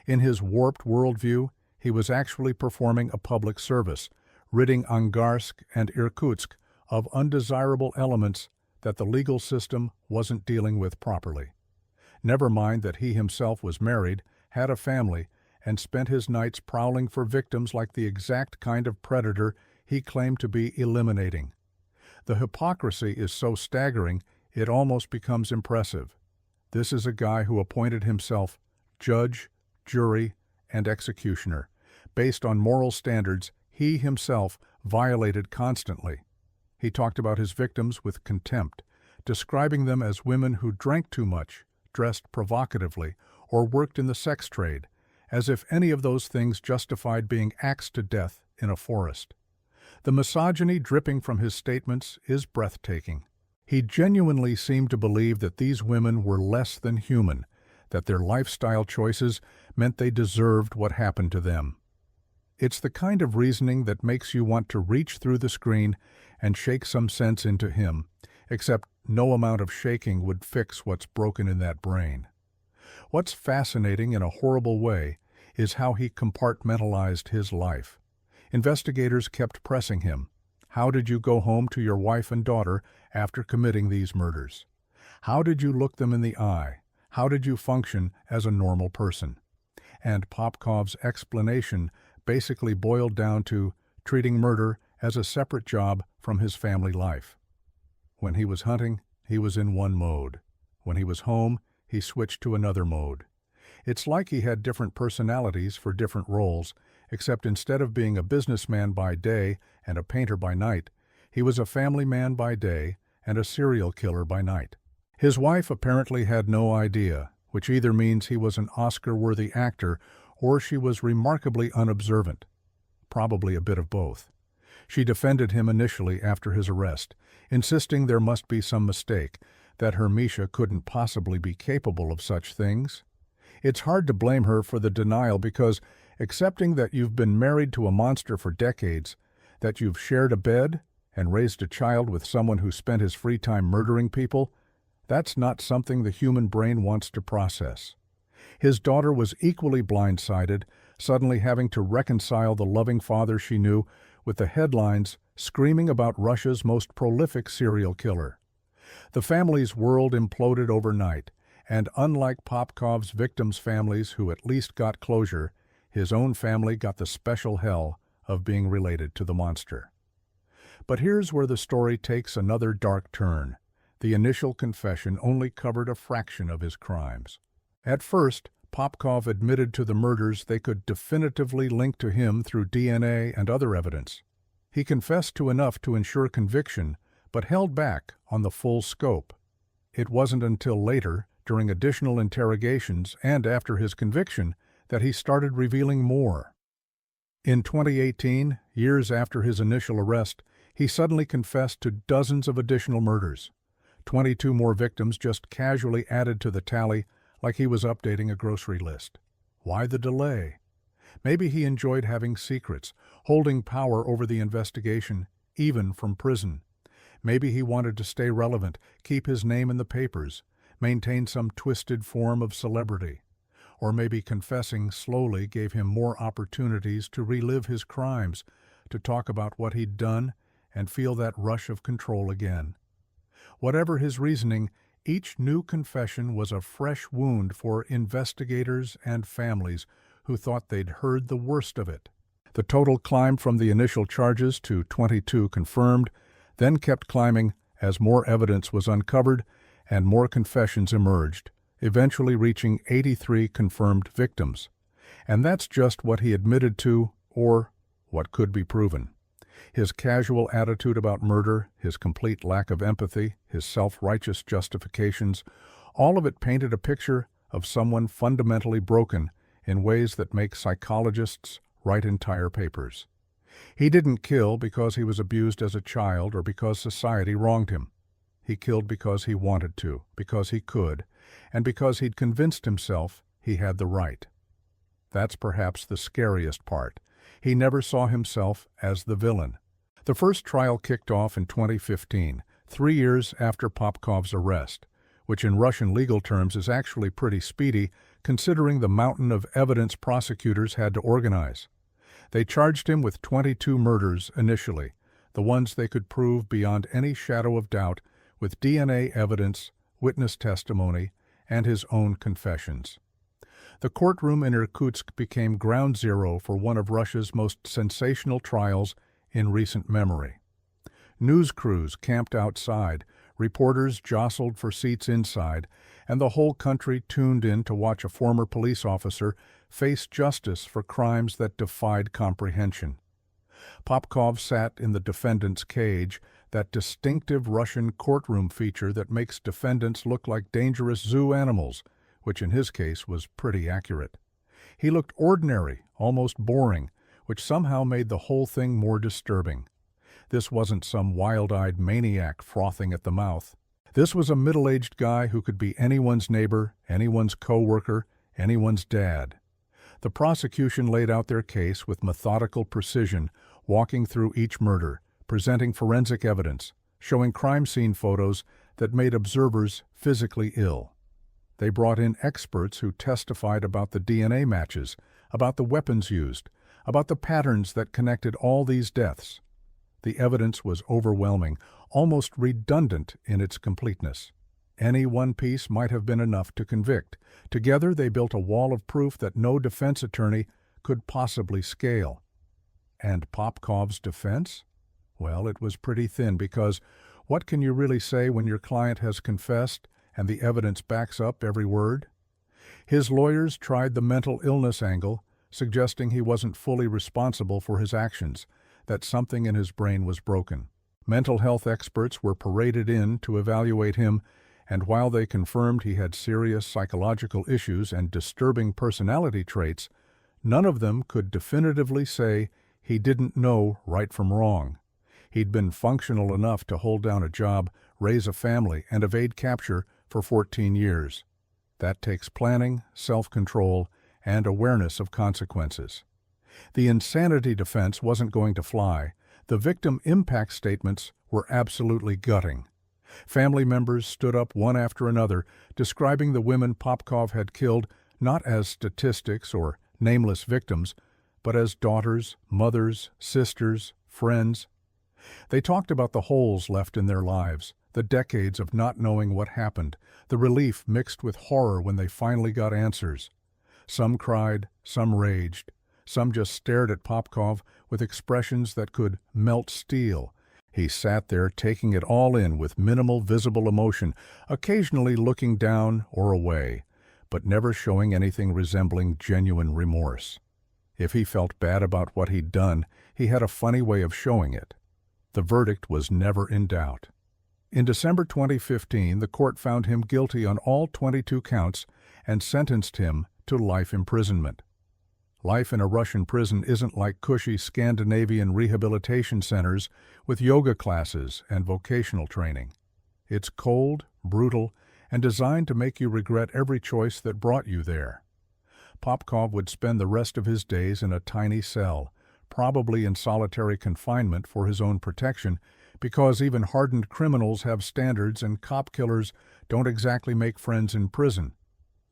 In his warped worldview, he was actually performing a public service, ridding Angarsk and Irkutsk of undesirable elements that the legal system wasn't dealing with properly. Never mind that he himself was married, had a family, and spent his nights prowling for victims like the exact kind of predator he claimed to be eliminating. The hypocrisy is so staggering, it almost becomes impressive. This is a guy who appointed himself judge, jury, and executioner, based on moral standards he himself violated constantly. He talked about his victims with contempt, describing them as women who drank too much, dressed provocatively, or worked in the sex trade, as if any of those things justified being axed to death in a forest. The misogyny dripping from his statements is breathtaking. He genuinely seemed to believe that these women were less than human, that their lifestyle choices meant they deserved what happened to them. It's the kind of reasoning that makes you want to reach through the screen and shake some sense into him, except no amount of shaking would fix what's broken in that brain. What's fascinating in a horrible way is how he compartmentalized his life. Investigators kept pressing him. How did you go home to your wife and daughter after committing these murders? How did you look them in the eye? How did you function as a normal person? And Popkov's explanation basically boiled down to treating murder as a separate job from his family life. When he was hunting, he was in one mode. When he was home, he switched to another mode. It's like he had different personalities for different roles, except instead of being a businessman by day and a painter by night, he was a family man by day and a serial killer by night. His wife apparently had no idea, which either means he was an Oscar-worthy actor or she was remarkably unobservant. Probably a bit of both. She defended him initially after his arrest, insisting there must be some mistake, that her Misha couldn't possibly be capable of such things. It's hard to blame her for the denial because accepting that you've been married to a monster for decades, that you've shared a bed and raised a child with someone who spent his free time murdering people, that's not something the human brain wants to process. His daughter was equally blindsided, suddenly having to reconcile the loving father she knew with the headlines screaming about Russia's most prolific serial killer. The family's world imploded overnight, and unlike Popkov's victims' families who at least got closure, his own family got the special hell of being related to the monster. But here's where the story takes another dark turn. The initial confession only covered a fraction of his crimes. At first, Popkov admitted to the murders they could definitively link to him through DNA and other evidence. He confessed to enough to ensure conviction, but held back on the full scope. It wasn't until later, during additional interrogations and after his conviction, that he started revealing more. In 2018, years after his initial arrest, he suddenly confessed to dozens of additional murders. 22 more victims just casually added to the tally, like he was updating a grocery list. Why the delay? Maybe he enjoyed having secrets, holding power over the investigation, even from prison. Maybe he wanted to stay relevant, keep his name in the papers, maintain some twisted form of celebrity. Or maybe confessing slowly gave him more opportunities to relive his crimes, to talk about what he'd done and feel that rush of control again. Whatever his reasoning, each new confession was a fresh wound for investigators and families who thought they'd heard the worst of it. The total climbed from the initial charges to 22 confirmed, then kept climbing as more evidence was uncovered and more confessions emerged, eventually reaching 83 confirmed victims. And that's just what he admitted to, or what could be proven. His casual attitude about murder, his complete lack of empathy, his self-righteous justifications, all of it painted a picture of someone fundamentally broken in ways that make psychologists write entire papers. He didn't kill because he was abused as a child or because society wronged him. He killed because he wanted to, because he could, and because he'd convinced himself he had the right. That's perhaps the scariest part. He never saw himself as the villain. The first trial kicked off in 2015, 3 years after Popkov's arrest, which in Russian legal terms is actually pretty speedy considering the mountain of evidence prosecutors had to organize. They charged him with 22 murders initially, the ones they could prove beyond any shadow of doubt with DNA evidence, witness testimony, and his own confessions. The courtroom in Irkutsk became ground zero for one of Russia's most sensational trials in recent memory. News crews camped outside, reporters jostled for seats inside, and the whole country tuned in to watch a former police officer face justice for crimes that defied comprehension. Popkov sat in the defendant's cage, that distinctive Russian courtroom feature that makes defendants look like dangerous zoo animals, which in his case was pretty accurate. He looked ordinary, almost boring, which somehow made the whole thing more disturbing. This wasn't some wild-eyed maniac frothing at the mouth. This was a middle-aged guy who could be anyone's neighbor, anyone's co-worker, anyone's dad. The prosecution laid out their case with methodical precision, walking through each murder, presenting forensic evidence, showing crime scene photos that made observers physically ill. They brought in experts who testified about the DNA matches, about the weapons used, about the patterns that connected all these deaths. The evidence was overwhelming, almost redundant in its completeness. Any one piece might have been enough to convict. Together they built a wall of proof that no defense attorney could possibly scale. And Popkov's defense? Well, it was pretty thin because what can you really say when your client has confessed and the evidence backs up every word? His lawyers tried the mental illness angle, suggesting he wasn't fully responsible for his actions, that something in his brain was broken. Mental health experts were paraded in to evaluate him, and while they confirmed he had serious psychological issues and disturbing personality traits, none of them could definitively say he didn't know right from wrong. He'd been functional enough to hold down a job, raise a family, and evade capture for 14 years. That takes planning, self-control, and awareness of consequences. The insanity defense wasn't going to fly. The victim impact statements were absolutely gutting. Family members stood up one after another, describing the women Popkov had killed not as statistics or nameless victims, but as daughters, mothers, sisters, friends. They talked about the holes left in their lives, the decades of not knowing what happened, the relief mixed with horror when they finally got answers. Some cried, some raged. Some just stared at Popkov with expressions that could melt steel. He sat there taking it all in with minimal visible emotion, occasionally looking down or away, but never showing anything resembling genuine remorse. If he felt bad about what he'd done, he had a funny way of showing it. The verdict was never in doubt. In December 2015, the court found him guilty on all 22 counts and sentenced him to life imprisonment. Life in a Russian prison isn't like cushy Scandinavian rehabilitation centers with yoga classes and vocational training. It's cold, brutal, and designed to make you regret every choice that brought you there. Popkov would spend the rest of his days in a tiny cell, probably in solitary confinement for his own protection, because even hardened criminals have standards and cop killers don't exactly make friends in prison.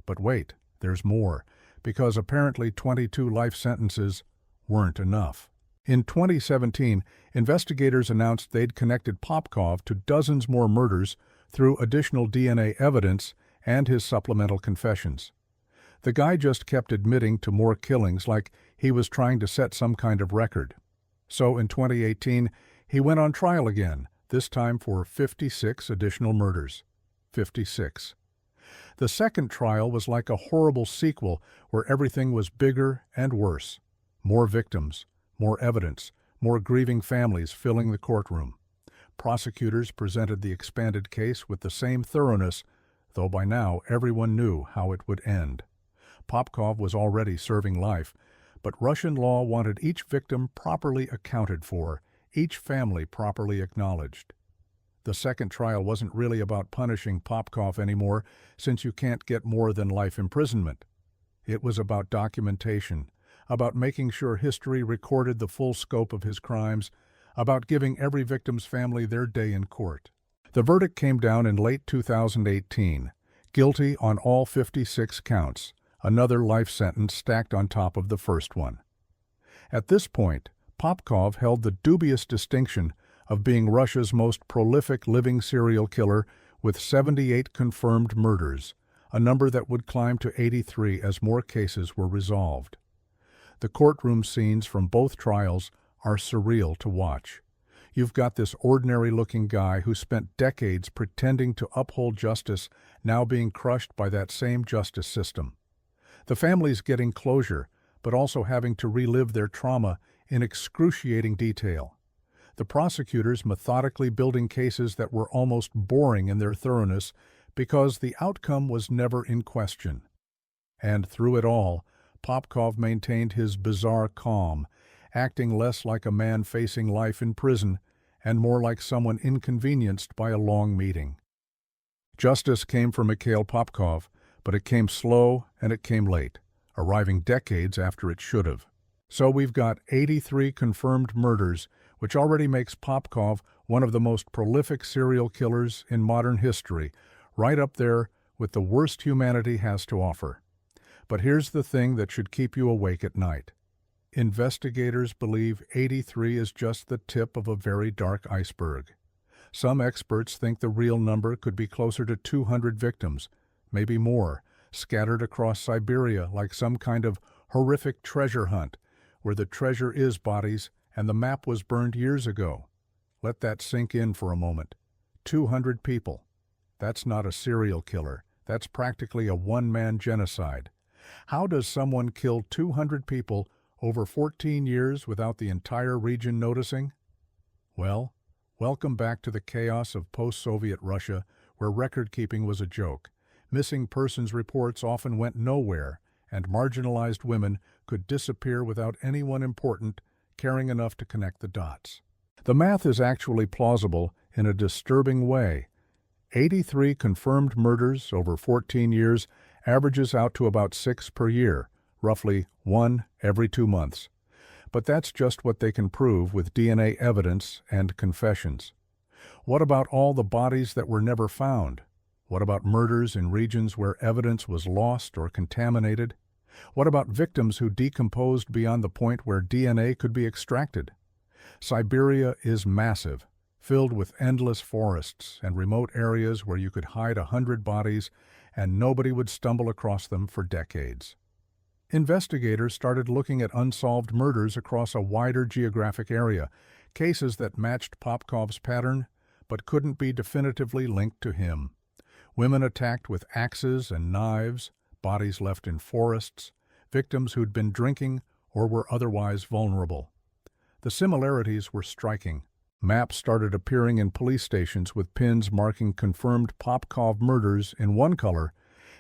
But wait, there's more, because apparently 22 life sentences weren't enough. In 2017, investigators announced they'd connected Popkov to dozens more murders through additional DNA evidence and his supplemental confessions. The guy just kept admitting to more killings like he was trying to set some kind of record. So in 2018, he went on trial again, this time for 56 additional murders. 56. The second trial was like a horrible sequel where everything was bigger and worse. More victims, more evidence, more grieving families filling the courtroom. Prosecutors presented the expanded case with the same thoroughness, though by now everyone knew how it would end. Popkov was already serving life, but Russian law wanted each victim properly accounted for, each family properly acknowledged. The second trial wasn't really about punishing Popkov anymore, since you can't get more than life imprisonment. It was about documentation, about making sure history recorded the full scope of his crimes, about giving every victim's family their day in court. The verdict came down in late 2018, guilty on all 56 counts, another life sentence stacked on top of the first one. At this point, Popkov held the dubious distinction of being Russia's most prolific living serial killer with 78 confirmed murders, a number that would climb to 83 as more cases were resolved. The courtroom scenes from both trials are surreal to watch. You've got this ordinary-looking guy who spent decades pretending to uphold justice now being crushed by that same justice system. The family's getting closure, but also having to relive their trauma in excruciating detail. The prosecutors methodically building cases that were almost boring in their thoroughness because the outcome was never in question. And through it all, Popkov maintained his bizarre calm, acting less like a man facing life in prison and more like someone inconvenienced by a long meeting. Justice came for Mikhail Popkov, but it came slow and it came late, arriving decades after it should have. So we've got 83 confirmed murders, which already makes Popkov one of the most prolific serial killers in modern history, right up there with the worst humanity has to offer. But here's the thing that should keep you awake at night. Investigators believe 83 is just the tip of a very dark iceberg. Some experts think the real number could be closer to 200 victims, maybe more, scattered across Siberia like some kind of horrific treasure hunt, where the treasure is bodies and the map was burned years ago. Let that sink in for a moment. 200 people. That's not a serial killer. That's practically a one-man genocide. How does someone kill 200 people over 14 years without the entire region noticing? Well, welcome back to the chaos of post-Soviet Russia, where record-keeping was a joke. Missing persons reports often went nowhere, and marginalized women could disappear without anyone important caring enough to connect the dots. The math is actually plausible in a disturbing way. 83 confirmed murders over 14 years averages out to about 6 per year, roughly 1 every 2 months. But that's just what they can prove with DNA evidence and confessions. What about all the bodies that were never found? What about murders in regions where evidence was lost or contaminated? What about victims who decomposed beyond the point where DNA could be extracted? Siberia is massive, filled with endless forests and remote areas where you could hide 100 bodies and nobody would stumble across them for decades. Investigators started looking at unsolved murders across a wider geographic area, cases that matched Popkov's pattern but couldn't be definitively linked to him. Women attacked with axes and knives, bodies left in forests, victims who'd been drinking or were otherwise vulnerable. The similarities were striking. Maps started appearing in police stations with pins marking confirmed Popkov murders in one color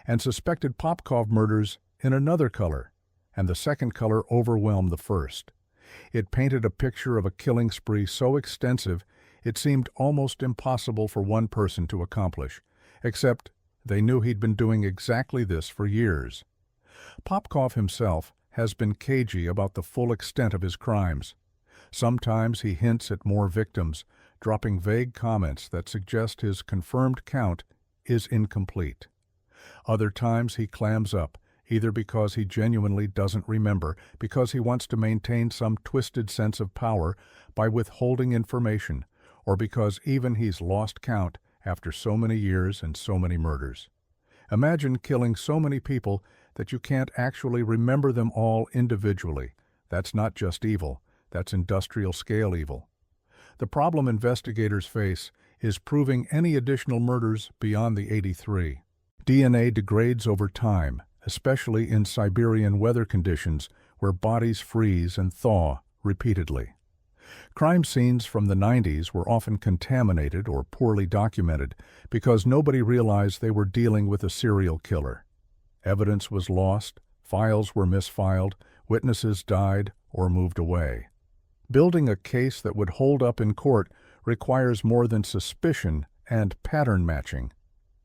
and suspected Popkov murders in another color, and the second color overwhelmed the first. It painted a picture of a killing spree so extensive it seemed almost impossible for one person to accomplish, except they knew he'd been doing exactly this for years. Popkov himself has been cagey about the full extent of his crimes. Sometimes he hints at more victims, dropping vague comments that suggest his confirmed count is incomplete. Other times he clams up, either because he genuinely doesn't remember, because he wants to maintain some twisted sense of power by withholding information, or because even he's lost count after so many years and so many murders. Imagine killing so many people that you can't actually remember them all individually. That's not just evil, that's industrial-scale evil. The problem investigators face is proving any additional murders beyond the 83. DNA degrades over time, especially in Siberian weather conditions where bodies freeze and thaw repeatedly. Crime scenes from the 90s were often contaminated or poorly documented because nobody realized they were dealing with a serial killer. Evidence was lost, files were misfiled, witnesses died or moved away. Building a case that would hold up in court requires more than suspicion and pattern matching.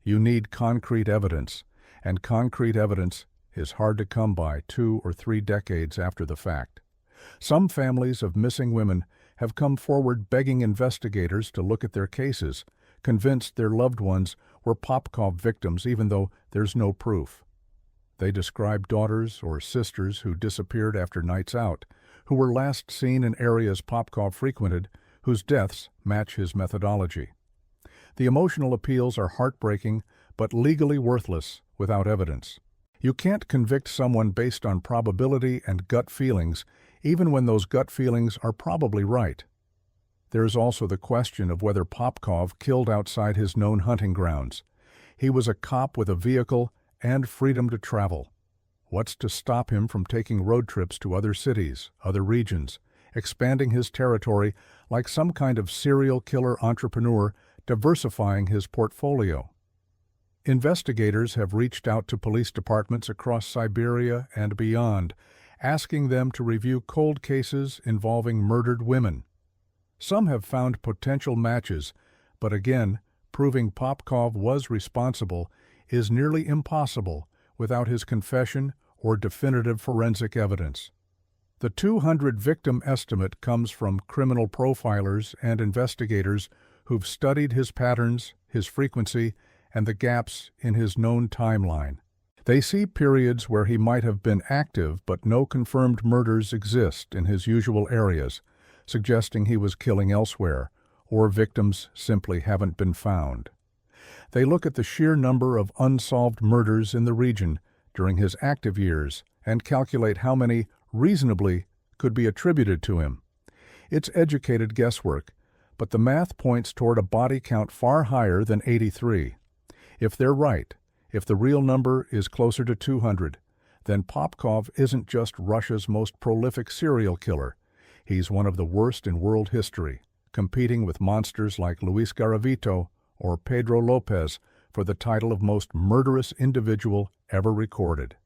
You need concrete evidence, and concrete evidence is hard to come by 2 or 3 decades after the fact. Some families of missing women have come forward begging investigators to look at their cases, convinced their loved ones were Popkov victims even though there's no proof. They describe daughters or sisters who disappeared after nights out, who were last seen in areas Popkov frequented, whose deaths match his methodology. The emotional appeals are heartbreaking, but legally worthless without evidence. You can't convict someone based on probability and gut feelings, even when those gut feelings are probably right. There's also the question of whether Popkov killed outside his known hunting grounds. He was a cop with a vehicle and freedom to travel. What's to stop him from taking road trips to other cities, other regions, expanding his territory like some kind of serial killer entrepreneur, diversifying his portfolio? Investigators have reached out to police departments across Siberia and beyond, asking them to review cold cases involving murdered women. Some have found potential matches, but again, proving Popkov was responsible is nearly impossible without his confession or definitive forensic evidence. The 200 victim estimate comes from criminal profilers and investigators who've studied his patterns, his frequency, and the gaps in his known timeline. They see periods where he might have been active, but no confirmed murders exist in his usual areas, suggesting he was killing elsewhere, or victims simply haven't been found. They look at the sheer number of unsolved murders in the region during his active years and calculate how many reasonably could be attributed to him. It's educated guesswork, but the math points toward a body count far higher than 83. If they're right, if the real number is closer to 200, then Popkov isn't just Russia's most prolific serial killer. He's one of the worst in world history, competing with monsters like Luis Garavito or Pedro Lopez for the title of most murderous individual ever recorded.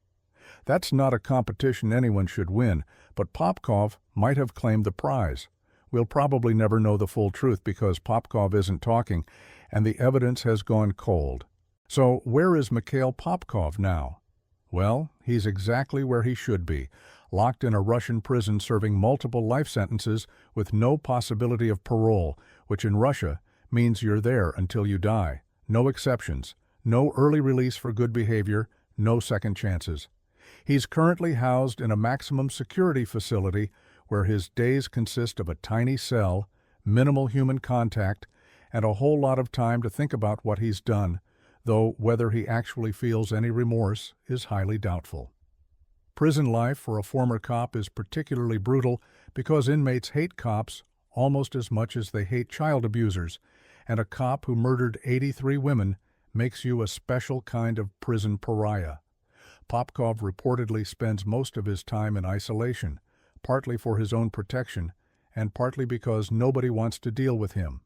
That's not a competition anyone should win, but Popkov might have claimed the prize. We'll probably never know the full truth because Popkov isn't talking, and the evidence has gone cold. So where is Mikhail Popkov now? Well, he's exactly where he should be, locked in a Russian prison serving multiple life sentences with no possibility of parole, which in Russia means you're there until you die. No exceptions, no early release for good behavior, no second chances. He's currently housed in a maximum security facility where his days consist of a tiny cell, minimal human contact, and a whole lot of time to think about what he's done, though whether he actually feels any remorse is highly doubtful. Prison life for a former cop is particularly brutal because inmates hate cops almost as much as they hate child abusers, and a cop who murdered 83 women makes you a special kind of prison pariah. Popkov reportedly spends most of his time in isolation, partly for his own protection and partly because nobody wants to deal with him.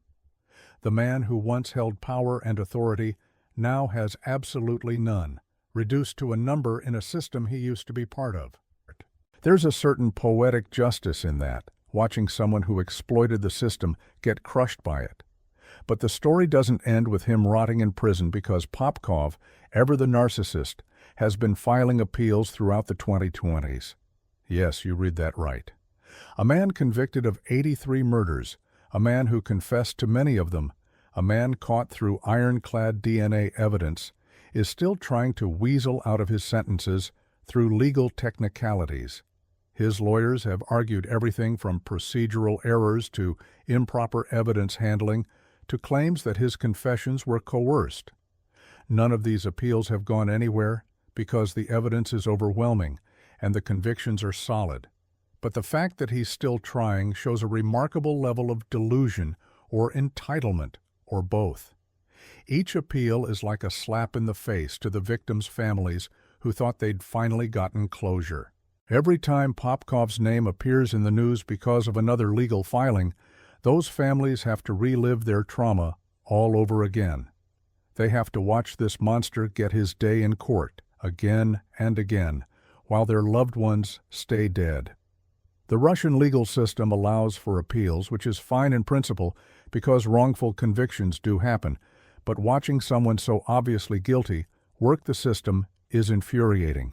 The man who once held power and authority now has absolutely none, reduced to a number in a system he used to be part of. There's a certain poetic justice in that, watching someone who exploited the system get crushed by it. But the story doesn't end with him rotting in prison because Popkov, ever the narcissist, has been filing appeals throughout the 2020s. Yes, you read that right. A man convicted of 83 murders, a man who confessed to many of them, a man caught through ironclad DNA evidence, is still trying to weasel out of his sentences through legal technicalities. His lawyers have argued everything from procedural errors to improper evidence handling to claims that his confessions were coerced. None of these appeals have gone anywhere because the evidence is overwhelming and the convictions are solid. But the fact that he's still trying shows a remarkable level of delusion or entitlement, or both. Each appeal is like a slap in the face to the victims' families who thought they'd finally gotten closure. Every time Popkov's name appears in the news because of another legal filing, those families have to relive their trauma all over again. They have to watch this monster get his day in court again and again, while their loved ones stay dead. The Russian legal system allows for appeals, which is fine in principle because wrongful convictions do happen, but watching someone so obviously guilty work the system is infuriating.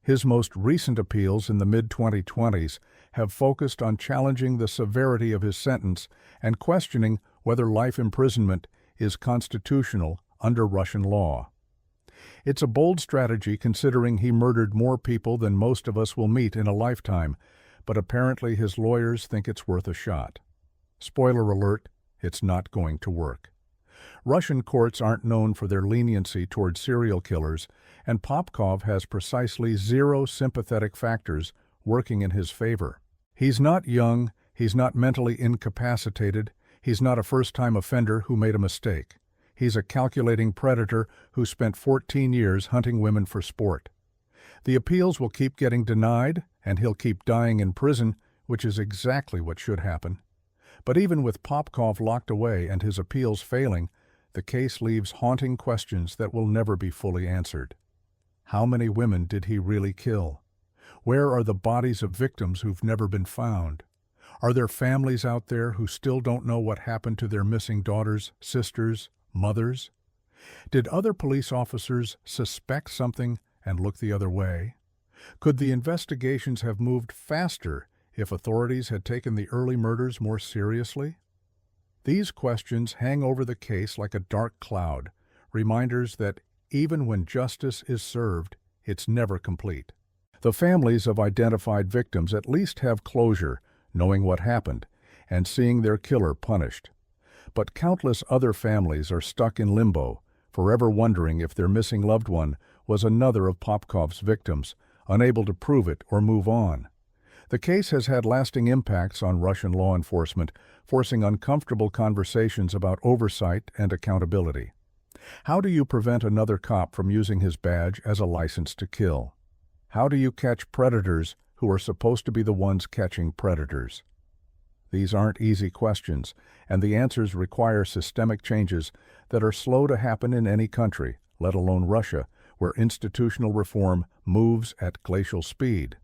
His most recent appeals in the mid-2020s have focused on challenging the severity of his sentence and questioning whether life imprisonment is constitutional under Russian law. It's a bold strategy considering he murdered more people than most of us will meet in a lifetime, but apparently his lawyers think it's worth a shot. Spoiler alert, it's not going to work. Russian courts aren't known for their leniency toward serial killers, and Popkov has precisely zero sympathetic factors working in his favor. He's not young, he's not mentally incapacitated, he's not a first-time offender who made a mistake. He's a calculating predator who spent 14 years hunting women for sport. The appeals will keep getting denied, and he'll keep dying in prison, which is exactly what should happen. But even with Popkov locked away and his appeals failing, the case leaves haunting questions that will never be fully answered. How many women did he really kill? Where are the bodies of victims who've never been found? Are there families out there who still don't know what happened to their missing daughters, sisters, mothers? Did other police officers suspect something and look the other way? Could the investigations have moved faster if authorities had taken the early murders more seriously? These questions hang over the case like a dark cloud, reminders that even when justice is served, it's never complete. The families of identified victims at least have closure, knowing what happened, and seeing their killer punished. But countless other families are stuck in limbo, forever wondering if their missing loved one was another of Popkov's victims, unable to prove it or move on. The case has had lasting impacts on Russian law enforcement, forcing uncomfortable conversations about oversight and accountability. How do you prevent another cop from using his badge as a license to kill? How do you catch predators who are supposed to be the ones catching predators? These aren't easy questions, and the answers require systemic changes that are slow to happen in any country, let alone Russia, where institutional reform moves at glacial speed.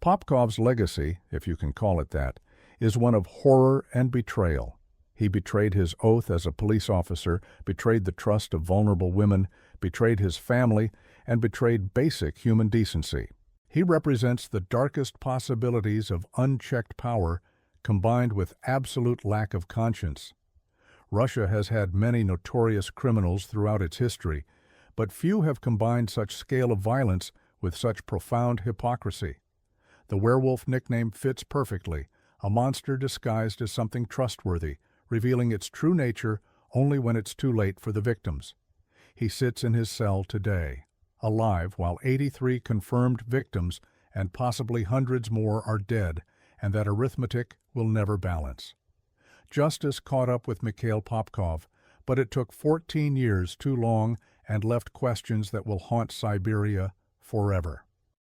Popkov's legacy, if you can call it that, is one of horror and betrayal. He betrayed his oath as a police officer, betrayed the trust of vulnerable women, betrayed his family, and betrayed basic human decency. He represents the darkest possibilities of unchecked power combined with absolute lack of conscience. Russia has had many notorious criminals throughout its history, but few have combined such scale of violence with such profound hypocrisy. The werewolf nickname fits perfectly, a monster disguised as something trustworthy, revealing its true nature only when it's too late for the victims. He sits in his cell today, alive, while 83 confirmed victims and possibly hundreds more are dead, and that arithmetic will never balance. Justice caught up with Mikhail Popkov, but it took 14 years too long and left questions that will haunt Siberia forever.